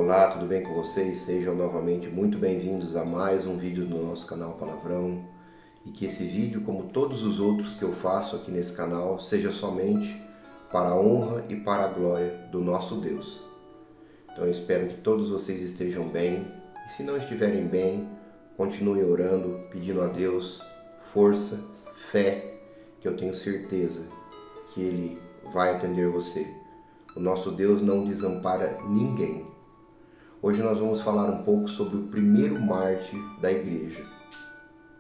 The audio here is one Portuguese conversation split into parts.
Olá, tudo bem com vocês? Sejam novamente muito bem-vindos a mais um vídeo do nosso canal Palavrão e que esse vídeo, como todos os outros que eu faço aqui nesse canal, seja somente para a honra e para a glória do nosso Deus. Então eu espero que todos vocês estejam bem e se não estiverem bem, continuem orando, pedindo a Deus força, fé, que eu tenho certeza que Ele vai atender você. O nosso Deus não desampara ninguém. Hoje nós vamos falar um pouco sobre o primeiro mártir da igreja,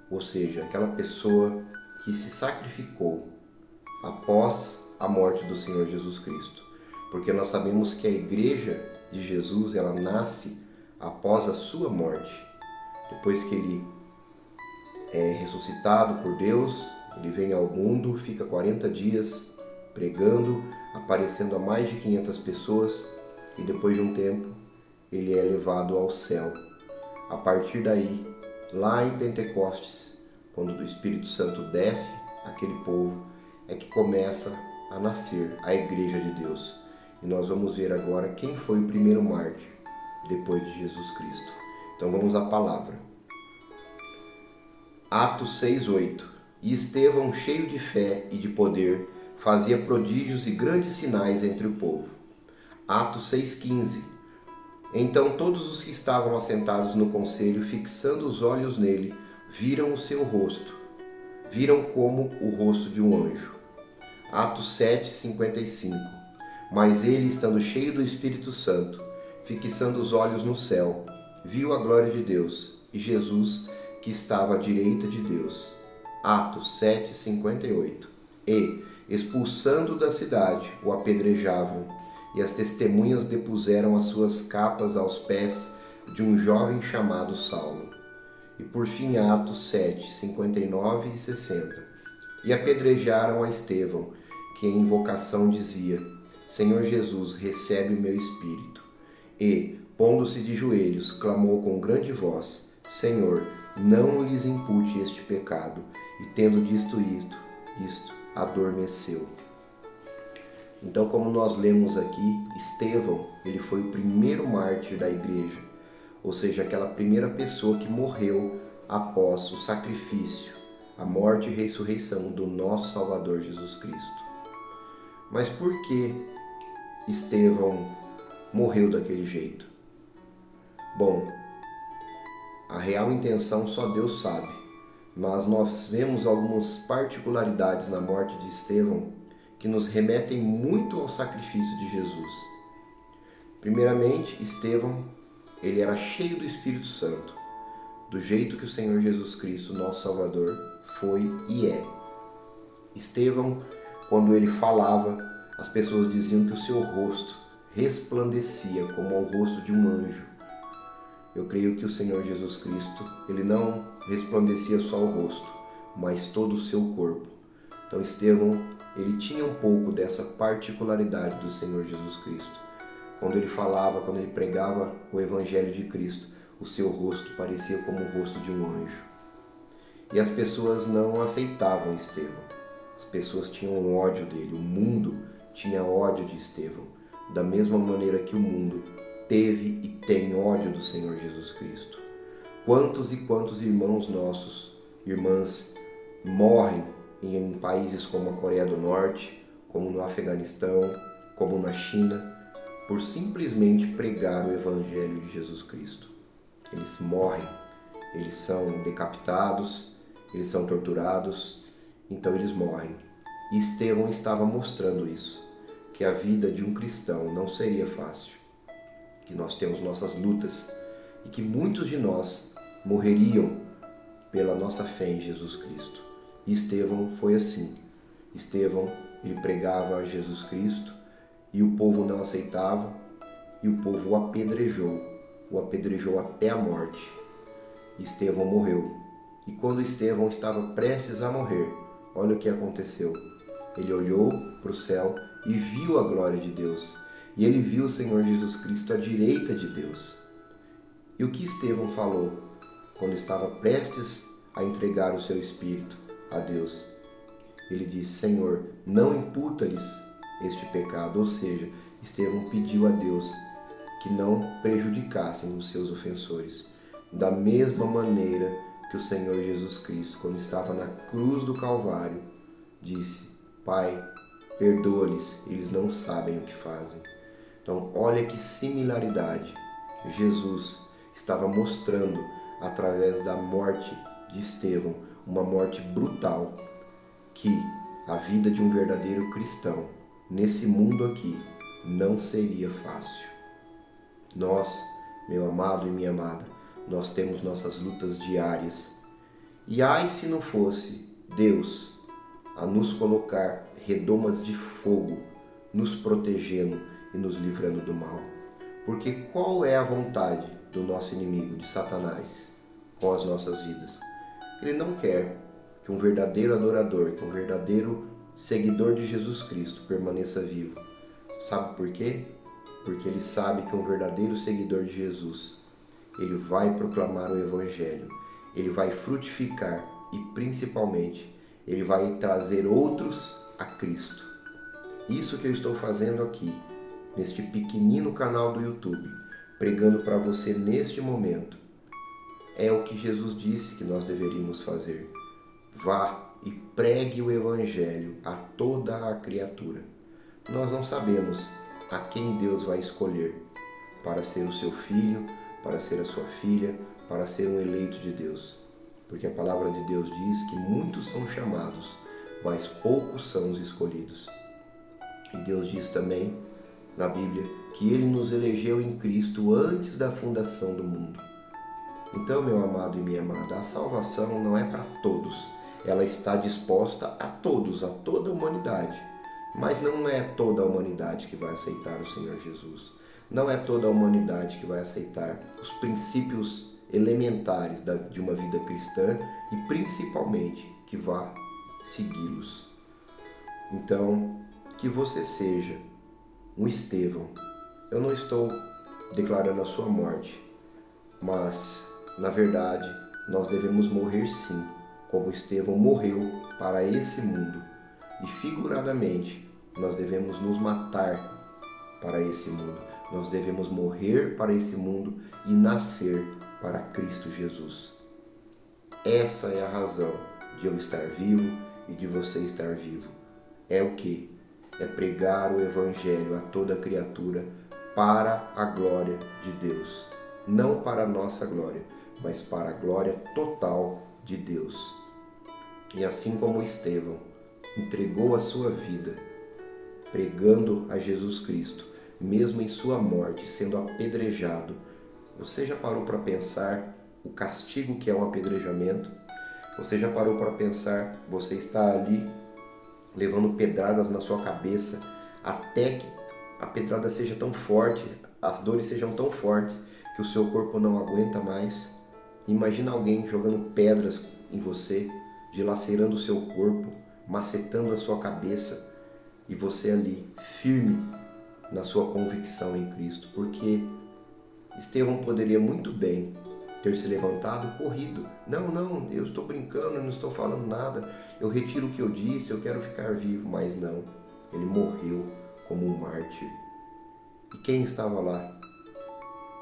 ou seja, aquela pessoa que se sacrificou após a morte do Senhor Jesus Cristo. Porque nós sabemos que a igreja de Jesus, ela nasce após a sua morte. Depois que ele é ressuscitado por Deus, ele vem ao mundo, fica 40 dias pregando, aparecendo a mais de 500 pessoas e depois de um tempo ele é levado ao céu. A partir daí, lá em Pentecostes, quando o Espírito Santo desce aquele povo, é que começa a nascer a Igreja de Deus. E nós vamos ver agora quem foi o primeiro mártir depois de Jesus Cristo. Então vamos à palavra. Atos 6:8. E Estevão, cheio de fé e de poder, fazia prodígios e grandes sinais entre o povo. Atos 6:15. Então todos os que estavam assentados no conselho, fixando os olhos nele, viram o seu rosto. Viram como o rosto de um anjo. Atos 7:55. Mas ele, estando cheio do Espírito Santo, fixando os olhos no céu, viu a glória de Deus e Jesus, que estava à direita de Deus. Atos 7:58. E, expulsando da cidade, o apedrejavam, e as testemunhas depuseram as suas capas aos pés de um jovem chamado Saulo. E por fim, Atos 7:59 e 60. E apedrejaram a Estevão, que em invocação dizia: Senhor Jesus, recebe o meu espírito. E, pondo-se de joelhos, clamou com grande voz: Senhor, não lhes impute este pecado. E tendo dito isto, adormeceu. Então, como nós lemos aqui, Estevão, ele foi o primeiro mártir da igreja, ou seja, aquela primeira pessoa que morreu após o sacrifício, a morte e ressurreição do nosso Salvador Jesus Cristo. Mas por que Estevão morreu daquele jeito? Bom, a real intenção só Deus sabe, mas nós vemos algumas particularidades na morte de Estevão que nos remetem muito ao sacrifício de Jesus. Primeiramente, Estevão, ele era cheio do Espírito Santo, do jeito que o Senhor Jesus Cristo, nosso Salvador, foi e é. Estevão, quando ele falava, as pessoas diziam que o seu rosto resplandecia como o rosto de um anjo. Eu creio que o Senhor Jesus Cristo, ele não resplandecia só o rosto, mas todo o seu corpo. Então Estevão, ele tinha um pouco dessa particularidade do Senhor Jesus Cristo. Quando ele falava, quando ele pregava o Evangelho de Cristo, o seu rosto parecia como o rosto de um anjo. E as pessoas não aceitavam Estevão. As pessoas tinham ódio dele, o mundo tinha ódio de Estevão, da mesma maneira que o mundo teve e tem ódio do Senhor Jesus Cristo. Quantos e quantos irmãos nossos, irmãs, morrem em países como a Coreia do Norte, como no Afeganistão, como na China, por simplesmente pregar o Evangelho de Jesus Cristo. Eles morrem, eles são decapitados, eles são torturados, então eles morrem. E Estevão estava mostrando isso, que a vida de um cristão não seria fácil, que nós temos nossas lutas e que muitos de nós morreriam pela nossa fé em Jesus Cristo. E Estevão foi assim. Estevão, ele pregava a Jesus Cristo e o povo não aceitava e o povo o apedrejou até a morte. Estevão morreu. E quando Estevão estava prestes a morrer, olha o que aconteceu. Ele olhou para o céu e viu a glória de Deus. E ele viu o Senhor Jesus Cristo à direita de Deus. E o que Estevão falou quando estava prestes a entregar o seu espírito a Deus? Ele disse: Senhor, não imputa-lhes este pecado. Ou seja, Estevão pediu a Deus que não prejudicassem os seus ofensores. Da mesma maneira que o Senhor Jesus Cristo, quando estava na cruz do Calvário, disse: Pai, perdoa-lhes, eles não sabem o que fazem. Então, olha que similaridade. Jesus estava mostrando, através da morte de Estevão, uma morte brutal, que a vida de um verdadeiro cristão, nesse mundo aqui, não seria fácil. Nós, meu amado e minha amada, nós temos nossas lutas diárias. E ai se não fosse Deus a nos colocar redomas de fogo, nos protegendo e nos livrando do mal. Porque qual é a vontade do nosso inimigo, de Satanás, com as nossas vidas? Ele não quer que um verdadeiro adorador, que um verdadeiro seguidor de Jesus Cristo permaneça vivo. Sabe por quê? Porque ele sabe que um verdadeiro seguidor de Jesus, ele vai proclamar o Evangelho, ele vai frutificar e, principalmente, ele vai trazer outros a Cristo. Isso que eu estou fazendo aqui, neste pequenino canal do YouTube, pregando para você neste momento, é o que Jesus disse que nós deveríamos fazer. Vá e pregue o Evangelho a toda a criatura. Nós não sabemos a quem Deus vai escolher para ser o seu filho, para ser a sua filha, para ser um eleito de Deus. Porque a palavra de Deus diz que muitos são chamados, mas poucos são os escolhidos. E Deus diz também na Bíblia que Ele nos elegeu em Cristo antes da fundação do mundo. Então, meu amado e minha amada, a salvação não é para todos. Ela está disposta a todos, a toda a humanidade. Mas não é toda a humanidade que vai aceitar o Senhor Jesus. Não é toda a humanidade que vai aceitar os princípios elementares de uma vida cristã e principalmente que vá segui-los. Então, que você seja um Estevão. Eu não estou declarando a sua morte, mas, na verdade, nós devemos morrer sim, como Estevão morreu para esse mundo. E figuradamente, nós devemos nos matar para esse mundo. Nós devemos morrer para esse mundo e nascer para Cristo Jesus. Essa é a razão de eu estar vivo e de você estar vivo. É o quê? É pregar o Evangelho a toda criatura para a glória de Deus. Não para a nossa glória, mas para a glória total de Deus. E assim como Estevão entregou a sua vida pregando a Jesus Cristo, mesmo em sua morte, sendo apedrejado, você já parou para pensar o castigo que é um apedrejamento? Você já parou para pensar, você está ali levando pedradas na sua cabeça até que a pedrada seja tão forte, as dores sejam tão fortes que o seu corpo não aguenta mais? Imagina alguém jogando pedras em você, dilacerando o seu corpo, macetando a sua cabeça, e você ali, firme na sua convicção em Cristo, porque Estevão poderia muito bem ter se levantado e corrido. Não, eu estou brincando, eu não estou falando nada, eu retiro o que eu disse, eu quero ficar vivo, mas não, ele morreu como um mártir. E quem estava lá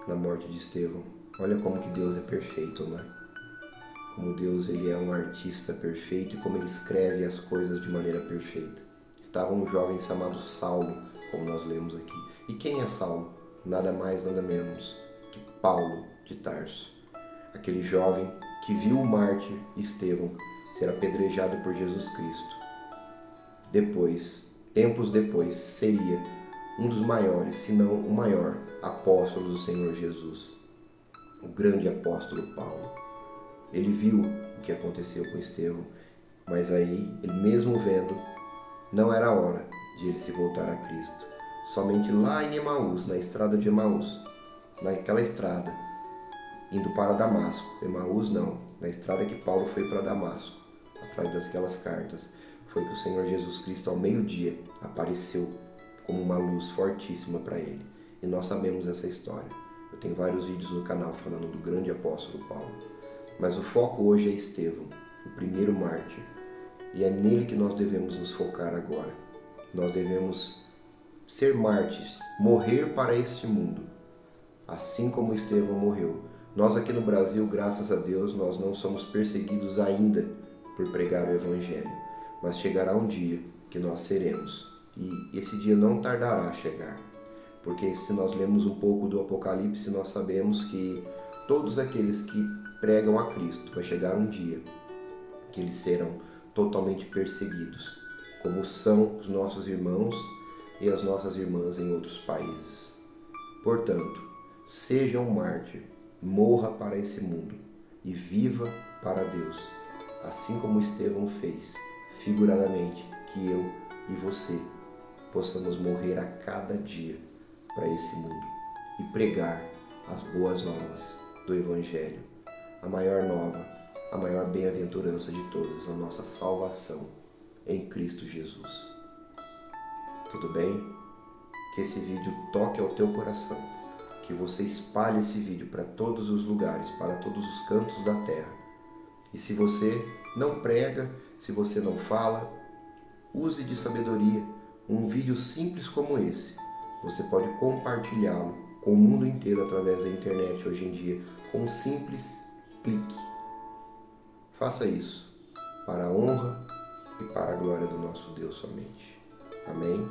na morte de Estevão? Olha como que Deus é perfeito, não é? Como Deus, ele é um artista perfeito e como ele escreve as coisas de maneira perfeita. Estava um jovem chamado Saulo, como nós lemos aqui. E quem é Saulo? Nada mais, nada menos que Paulo de Tarso. Aquele jovem que viu o mártir Estevão ser apedrejado por Jesus Cristo. Depois, tempos depois, seria um dos maiores, se não o maior apóstolo do Senhor Jesus. O grande apóstolo Paulo. Ele viu o que aconteceu com Estevão, mas aí, ele mesmo vendo, não era a hora de ele se voltar a Cristo. Somente lá em Emaús, na estrada de Emaús, naquela estrada, indo para Damasco. Emaús não, na estrada que Paulo foi para Damasco, atrás daquelas cartas, foi que o Senhor Jesus Cristo, ao meio-dia, apareceu como uma luz fortíssima para ele. E nós sabemos essa história. Eu tenho vários vídeos no canal falando do grande apóstolo Paulo. Mas o foco hoje é Estevão, o primeiro mártir. E é nele que nós devemos nos focar agora. Nós devemos ser mártires, morrer para este mundo, assim como Estevão morreu. Nós aqui no Brasil, graças a Deus, nós não somos perseguidos ainda por pregar o Evangelho, mas chegará um dia que nós seremos, e esse dia não tardará a chegar, porque se nós lemos um pouco do Apocalipse, nós sabemos que todos aqueles que pregam a Cristo, vai chegar um dia que eles serão totalmente perseguidos, como são os nossos irmãos e as nossas irmãs em outros países. Portanto, seja um mártir, morra para esse mundo e viva para Deus, assim como Estevão fez, figuradamente, que eu e você possamos morrer a cada dia para esse mundo e pregar as boas novas do Evangelho, a maior nova, a maior bem-aventurança de todas, a nossa salvação em Cristo Jesus. Tudo bem? Que esse vídeo toque ao teu coração, que você espalhe esse vídeo para todos os lugares, para todos os cantos da terra. E se você não prega, se você não fala, use de sabedoria. Um vídeo simples como esse, você pode compartilhá-lo com o mundo inteiro através da internet hoje em dia, com um simples clique. Faça isso para a honra e para a glória do nosso Deus somente. Amém?